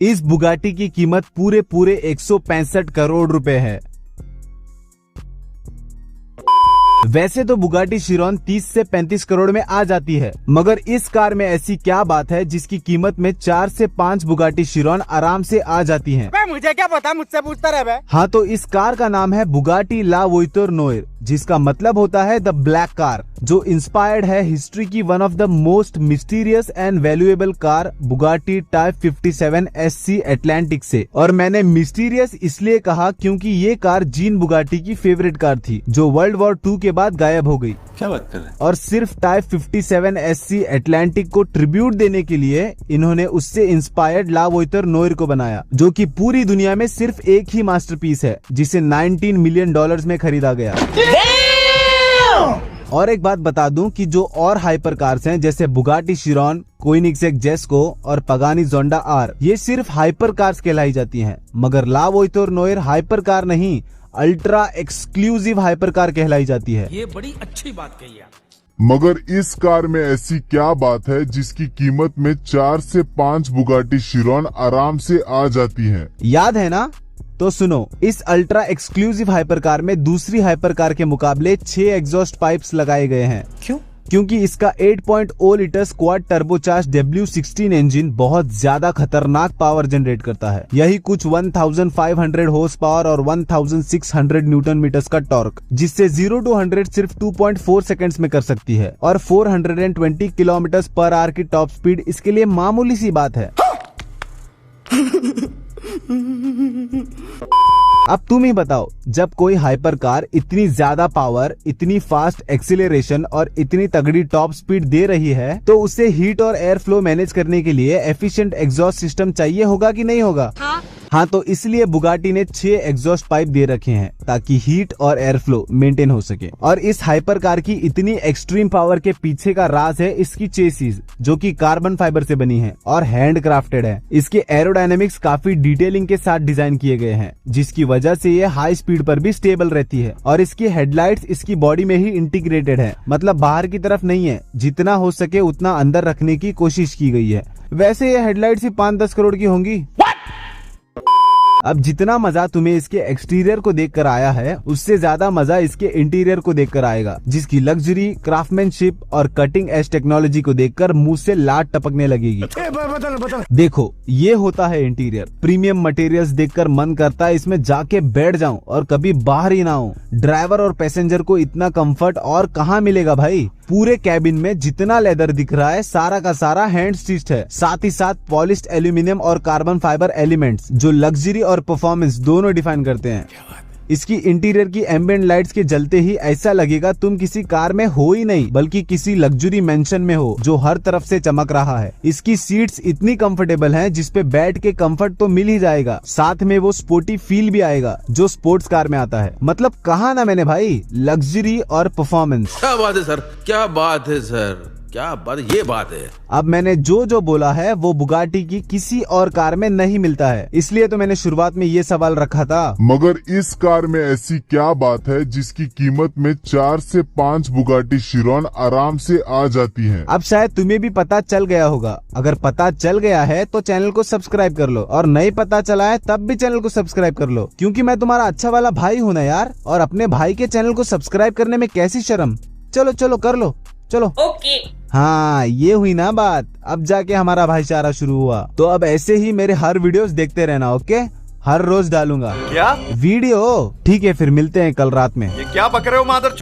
इस बुगाटी की कीमत पूरे 165 करोड़ रुपए है। वैसे तो बुगाटी शिरॉन 30 से 35 करोड़ में आ जाती है, मगर इस कार में ऐसी क्या बात है जिसकी कीमत में 4 से 5 बुगाटी शिरॉन आराम से आ जाती हैं? मुझे क्या पता, मुझसे पूछता रहे। हाँ, तो इस कार का नाम है बुगाटी ला वोइतोर नोयर, जिसका मतलब होता है द ब्लैक कार, जो इंस्पायर्ड है हिस्ट्री की one of the most mysterious and valuable car Bugatti type 57 SC Atlantic से। और मैंने मिस्टीरियस इसलिए कहा क्योंकि ये कार जीन बुगाटी की फेवरेट कार थी, जो वर्ल्ड वॉर 2 के बाद गायब हो गई। क्या बात कर रहे हैं? और सिर्फ टाइप 57 SC एटलांटिक को ट्रिब्यूट देने के लिए इन्होंने उससे इंस्पायर्ड ला वोइतोर नोयर को बनाया, जो कि पूरी दुनिया में सिर्फ एक ही मास्टरपीस है, जिसे $19 मिलियन में खरीदा गया। और एक बात बता दूं कि जो और हाइपर कार्स हैं जैसे बुगाटी शिरॉन, कोनिग्सेक जेस्को और पगानी जोंडा आर, ये सिर्फ हाइपर कार्स कहलाई जाती हैं, मगर ला वोइतोर नोयर हाइपर कार नहीं, अल्ट्रा एक्सक्लूसिव हाइपर कार कहलाई जाती है। ये बड़ी अच्छी बात कही है। मगर इस कार में ऐसी क्या बात है जिसकी कीमत में 4 से 5 बुगाटी शिरॉन आराम से आ जाती हैं? याद है ना? तो सुनो, इस अल्ट्रा एक्सक्लूसिव हाइपर कार में दूसरी हाइपर कार के मुकाबले 6 एग्जॉस्ट पाइप्स लगाए गए हैं। क्यों? क्योंकि इसका 8.0 litre quad turbocharge W16 engine बहुत ज्यादा खतरनाक पावर जनरेट करता है। यही कुछ 1500 हॉर्स पावर और 1600 न्यूटन मीटर्स का टॉर्क, जिससे 0 to 100 सिर्फ 2.4 सेकंड्स में कर सकती है। और 420 किलोमीटर पर आवर की टॉप स्पीड इसके लिए मामूली सी बात है। अब तुम ही बताओ, जब कोई हाइपर कार इतनी ज्यादा पावर, इतनी फास्ट एक्सीलरेशन और इतनी तगड़ी टॉप स्पीड दे रही है, तो उसे हीट और एयर फ्लो मैनेज करने के लिए एफिशिएंट एग्जॉस्ट सिस्टम चाहिए होगा कि नहीं होगा? हाँ, तो इसलिए बुगाटी ने 6 एग्जॉस्ट पाइप दे रखे हैं ताकि हीट और एयर फ्लो मेंटेन हो सके। और इस हाइपर कार की इतनी एक्सट्रीम पावर के पीछे का राज है इसकी चेसिस, जो कि कार्बन फाइबर से बनी है और हैंड क्राफ्टेड है। इसके एरोडायनेमिक्स काफी डिटेलिंग के साथ डिजाइन किए गए हैं, जिसकी वजह से ये हाई स्पीड पर भी स्टेबल रहती है। और इसकी हेडलाइट्स इसकी बॉडी में ही इंटीग्रेटेड है, मतलब बाहर की तरफ नहीं है, जितना हो सके उतना अंदर रखने की कोशिश की गई है। वैसे ये हेडलाइट्स ही 5-10 करोड़ की होंगी। अब जितना मजा तुम्हें इसके एक्सटीरियर को देखकर आया है, उससे ज्यादा मजा इसके इंटीरियर को देखकर आएगा, जिसकी लग्जरी, क्राफ्टमैनशिप और कटिंग एज टेक्नोलॉजी को देखकर मुंह से लाट टपकने लगेगी। बता। देखो, ये होता है इंटीरियर। प्रीमियम मटेरियल्स देखकर मन करता है इसमें जाके बैठ जाऊं और कभी बाहर ही ना हूं। ड्राइवर और पैसेंजर को इतना कंफर्ट और कहाँ मिलेगा भाई? पूरे कैबिन में जितना लेदर दिख रहा है सारा का सारा हैंड स्टिच्ड है, साथ ही साथ पॉलिश्ड एल्यूमिनियम और कार्बन फाइबर एलिमेंट्स, जो लग्जरी और परफॉर्मेंस दोनों डिफाइन करते हैं। इसकी इंटीरियर की एम्बिएंट लाइट्स के जलते ही ऐसा लगेगा तुम किसी कार में हो ही नहीं, बल्कि किसी लग्जरी मेंशन में हो जो हर तरफ से चमक रहा है। इसकी सीट्स इतनी कंफर्टेबल हैं जिसपे बैठ के कंफर्ट तो मिल ही जाएगा, साथ में वो स्पोर्टी फील भी आएगा जो स्पोर्ट्स कार में आता है। मतलब कहा ना मैंने भाई, लग्जरी और परफॉर्मेंस। क्या बात है सर, क्या बात है सर, क्या बात, ये बात है। अब मैंने जो बोला है वो बुगाटी की किसी और कार में नहीं मिलता है, इसलिए तो मैंने शुरुआत में ये सवाल रखा था। मगर इस कार में ऐसी क्या बात है जिसकी कीमत में 4 से 5 बुगाटी शिरॉन आराम से आ जाती हैं? अब शायद तुम्हें भी पता चल गया होगा। अगर पता चल गया है तो चैनल को सब्सक्राइब कर लो, और नहीं पता चला है तब भी चैनल को सब्सक्राइब कर लो, क्योंकि मैं तुम्हारा अच्छा वाला भाई हूँ ना यार। और अपने भाई के चैनल को सब्सक्राइब करने में कैसी शर्म। चलो कर लो, चलो। ओके। हाँ, ये हुई ना बात। अब जाके हमारा भाईचारा शुरू हुआ। तो अब ऐसे ही मेरे हर वीडियोस देखते रहना, ओके? हर रोज डालूंगा क्या वीडियो। ठीक है, फिर मिलते हैं कल रात में। ये क्या बक रहे हो मादर।